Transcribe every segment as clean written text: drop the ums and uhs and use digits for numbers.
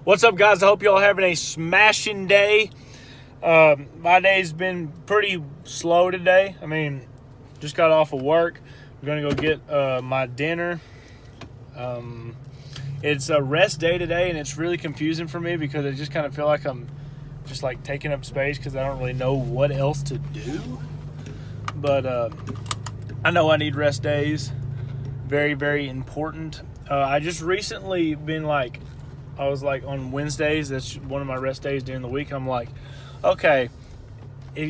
What's up, guys? I hope y'all having a smashing day. My day's been pretty slow today. I mean, just got off of work. I'm gonna go get my dinner. It's a rest day today, and it's really confusing for me because I just kind of feel like I'm just like taking up space because I don't really know what else to do. But I know I need rest days. Very, very important. I just recently been I was on Wednesdays, that's one of my rest days during the week. I'm like, okay,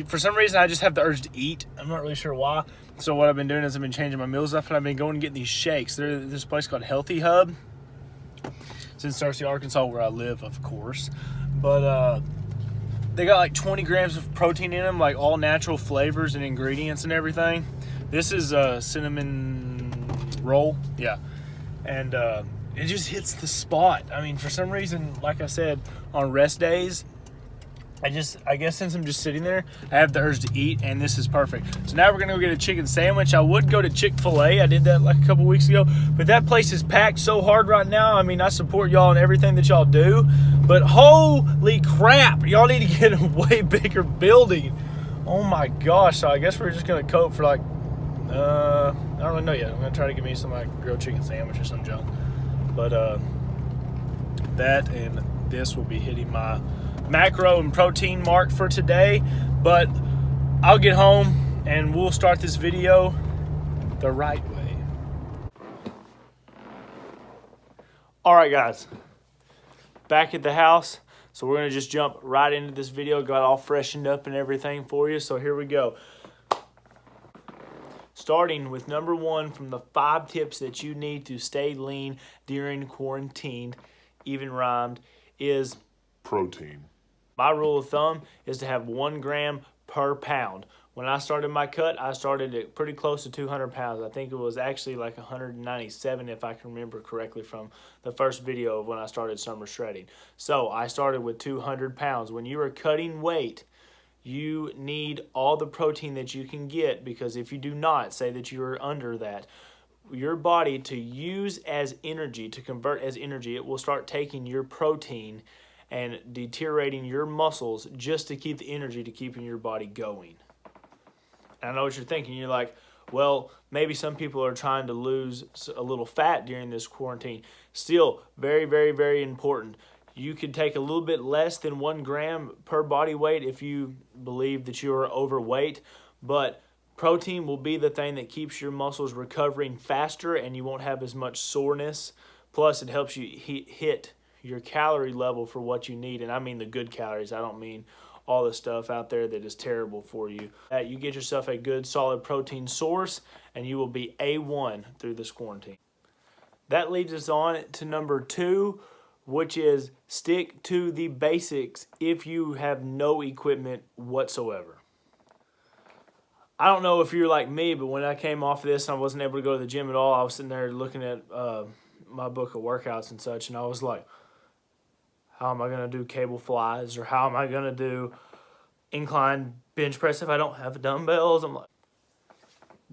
for some reason I just have the urge to eat. I'm not really sure why. So what I've been doing is I've been changing my meals up, and I've been going and getting these shakes. There's this place called Healthy Hub. It's in Searcy, Arkansas, where I live, of course. But they got like 20 grams of protein in them, like all natural flavors and ingredients and everything. This is a cinnamon roll, yeah. And it just hits the spot. I mean, for some reason, like I said, on rest days, I guess since I'm just sitting there, I have the urge to eat, and this is perfect. So now we're gonna go get a chicken sandwich. I would go to Chick-fil-A. I did that like a couple weeks ago, but that place is packed so hard right now. I mean, I support y'all in everything that y'all do, but holy crap, y'all need to get a way bigger building. Oh my gosh. So I guess we're just gonna cope for I don't really know yet. I'm gonna try to get me some grilled chicken sandwich or some junk. But that and this will be hitting my macro and protein mark for today. But I'll get home and we'll start this video the right way. Alright, guys, back at the house. So we're gonna just jump right into this video. Got all freshened up and everything for you. So here we go. Starting with number 1 from the 5 tips that you need to stay lean during quarantine, even rhymed, is protein. My rule of thumb is to have 1 gram per pound. When I started my cut, I started at pretty close to 200 pounds. I think it was actually like 197 if I can remember correctly from the first video of when I started summer shredding. So I started with 200 pounds. When you are cutting weight, you need all the protein that you can get, because if you do not, say that you're under that, your body to use as energy, to convert as energy, it will start taking your protein and deteriorating your muscles just to keep the energy to keeping your body going. And I know what you're thinking. You're like, well, maybe some people are trying to lose a little fat during this quarantine. Still, very, very, very important. You could take a little bit less than 1 gram per body weight if you believe that you are overweight, but protein will be the thing that keeps your muscles recovering faster, and you won't have as much soreness. Plus, it helps you hit your calorie level for what you need, and I mean the good calories. I don't mean all the stuff out there that is terrible for you. You get yourself a good solid protein source, and you will be A1 through this quarantine. That leads us on to number 2, which is stick to the basics if you have no equipment whatsoever. I don't know if you're like me, but when I came off of this, I wasn't able to go to the gym at all. I was sitting there looking at my book of workouts and such, and I was like, how am I going to do cable flies, or how am I going to do incline bench press if I don't have dumbbells? I'm like,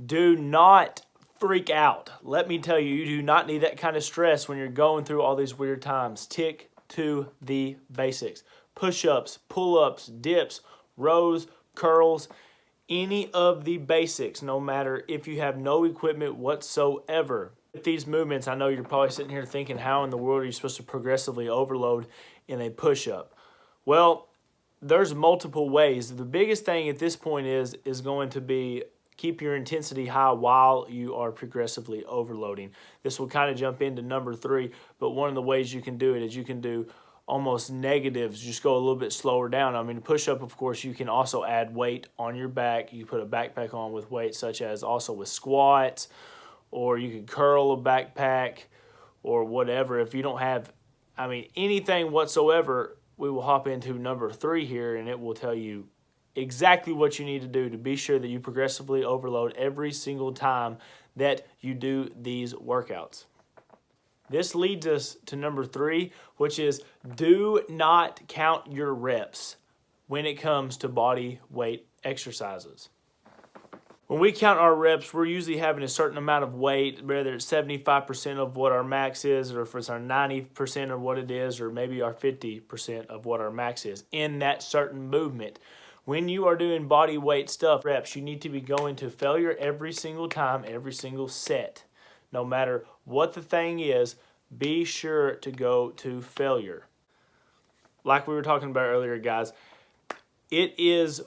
do not freak out. Let me tell you, you do not need that kind of stress when you're going through all these weird times. Stick to the basics. Push-ups, pull-ups, dips, rows, curls, any of the basics, no matter if you have no equipment whatsoever. With these movements, I know you're probably sitting here thinking, how in the world are you supposed to progressively overload in a push-up? Well, there's multiple ways. The biggest thing at this point is going to be keep your intensity high while you are progressively overloading. This will kind of jump into number 3, but one of the ways you can do it is you can do almost negatives, just go a little bit slower down. I mean, push-up, of course, you can also add weight on your back. You put a backpack on with weight, such as also with squats, or you can curl a backpack or whatever. If you don't have, anything whatsoever, we will hop into number 3 here, and it will tell you exactly what you need to do to be sure that you progressively overload every single time that you do these workouts. This leads us to number 3, which is do not count your reps when it comes to body weight exercises. when we count our reps, we're usually having a certain amount of weight, whether it's 75% of what our max is, or if it's our 90% of what it is, or maybe our 50% of what our max is in that certain movement. When you are doing body weight stuff, reps, you need to be going to failure every single time, every single set. No matter what the thing is, be sure to go to failure. Like we were talking about earlier, guys, it is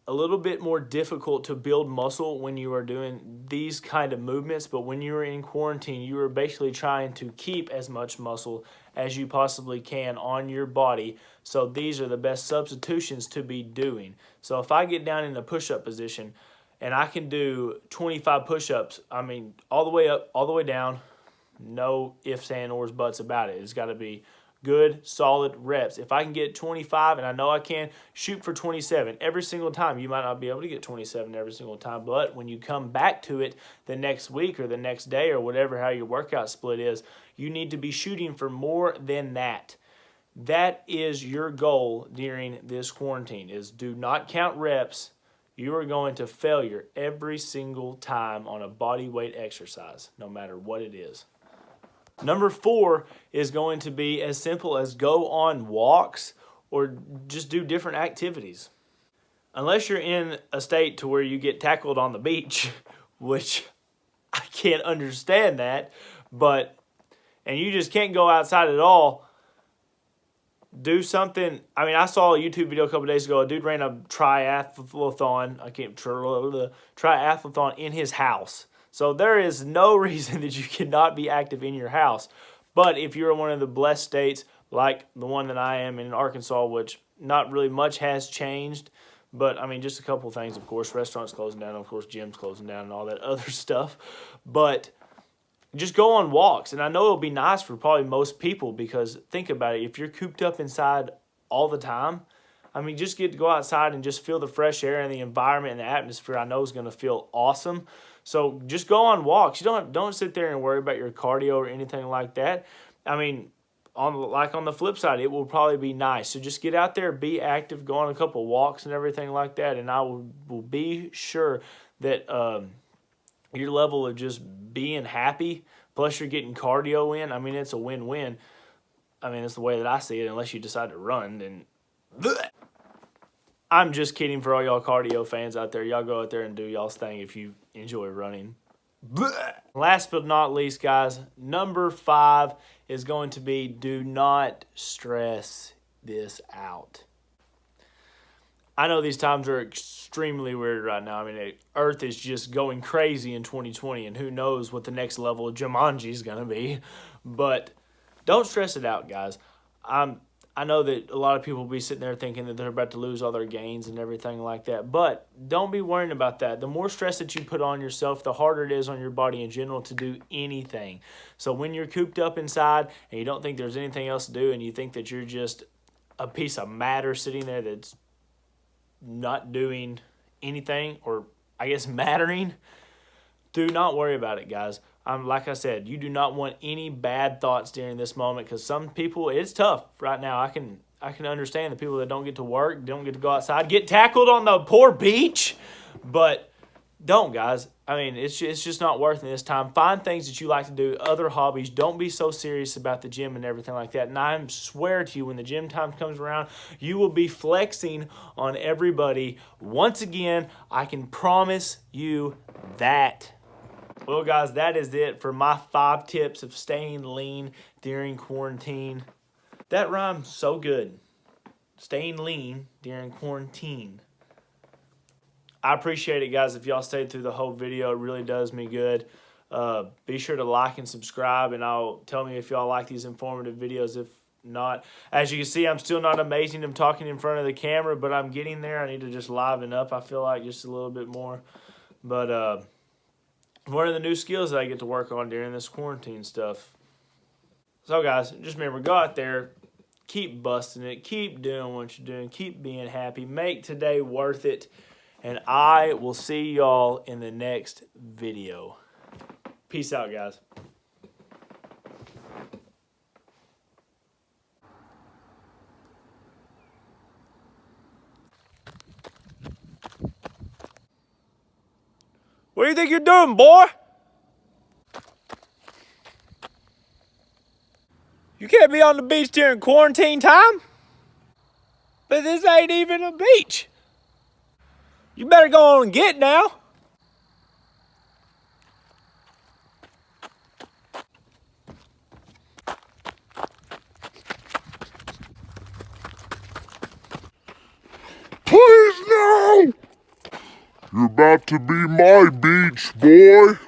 a little bit more difficult to build muscle when you are doing these kind of movements, but when you're in quarantine, you are basically trying to keep as much muscle as you possibly can on your body. So these are the best substitutions to be doing. So if I get down in a push-up position and I can do 25 push-ups, I mean, all the way up, all the way down, no ifs, ands, or buts about it. It's got to be good, solid reps. If I can get 25, and I know I can, shoot for 27 every single time. You might not be able to get 27 every single time, but when you come back to it the next week or the next day or whatever, how your workout split is, you need to be shooting for more than that. That is your goal during this quarantine, is do not count reps. You are going to failure every single time on a body weight exercise, no matter what it is. Number 4 is going to be as simple as go on walks or just do different activities. Unless you're in a state to where you get tackled on the beach, which I can't understand that, and you just can't go outside at all, do something. I mean, I saw a YouTube video a couple days ago. A dude ran a triathlon. Triathlon in his house. So there is no reason that you cannot be active in your house. But if you're in one of the blessed states, like the one that I am in Arkansas, which not really much has changed, but I mean, just a couple things, of course, restaurants closing down, of course, gyms closing down and all that other stuff. But just go on walks. And I know it'll be nice for probably most people, because think about it. If you're cooped up inside all the time, I mean, just get to go outside and just feel the fresh air and the environment and the atmosphere. I know is going to feel awesome. So just go on walks. You don't sit there and worry about your cardio or anything like that. I mean, on the flip side, it will probably be nice. So just get out there, be active, go on a couple walks and everything like that, and I will be sure that your level of just being happy, plus you're getting cardio in, I mean, it's a win-win. I mean, it's the way that I see it, unless you decide to run, then bleh. I'm just kidding for all y'all cardio fans out there. Y'all go out there and do y'all's thing if you enjoy running. Blech. Last but not least, guys, number 5 is going to be do not stress this out. I know these times are extremely weird right now. I mean, the Earth is just going crazy in 2020, and who knows what the next level of Jumanji is going to be. But don't stress it out, guys. I know that a lot of people will be sitting there thinking that they're about to lose all their gains and everything like that, but don't be worrying about that. The more stress that you put on yourself, the harder it is on your body in general to do anything. So when you're cooped up inside and you don't think there's anything else to do, and you think that you're just a piece of matter sitting there that's not doing anything, or I guess mattering, do not worry about it, guys. Like I said, you do not want any bad thoughts during this moment, because some people, it's tough right now. I can understand the people that don't get to work, don't get to go outside, get tackled on the poor beach, but don't, guys. I mean, it's just not worth it this time. Find things that you like to do, other hobbies. Don't be so serious about the gym and everything like that. And I swear to you, when the gym time comes around, you will be flexing on everybody. Once again, I can promise you that. Well, guys, that is it for my 5 tips of staying lean during quarantine. That rhymes so good. Staying lean during quarantine. I appreciate it, guys. If y'all stayed through the whole video, it really does me good. Be sure to like and subscribe, and tell me if y'all like these informative videos. If not, as you can see, I'm still not amazing. I'm talking in front of the camera, but I'm getting there. I need to just liven up, I feel like, just a little bit more. But one of the new skills that I get to work on during this quarantine stuff. So, guys, just remember, go out there, keep busting it, keep doing what you're doing, keep being happy, make today worth it, and I will see y'all in the next video. Peace out, guys. What do you think you're doing, boy? You can't be on the beach during quarantine time. But this ain't even a beach. You better go on and get now. Please no! You're about to be my beach, boy.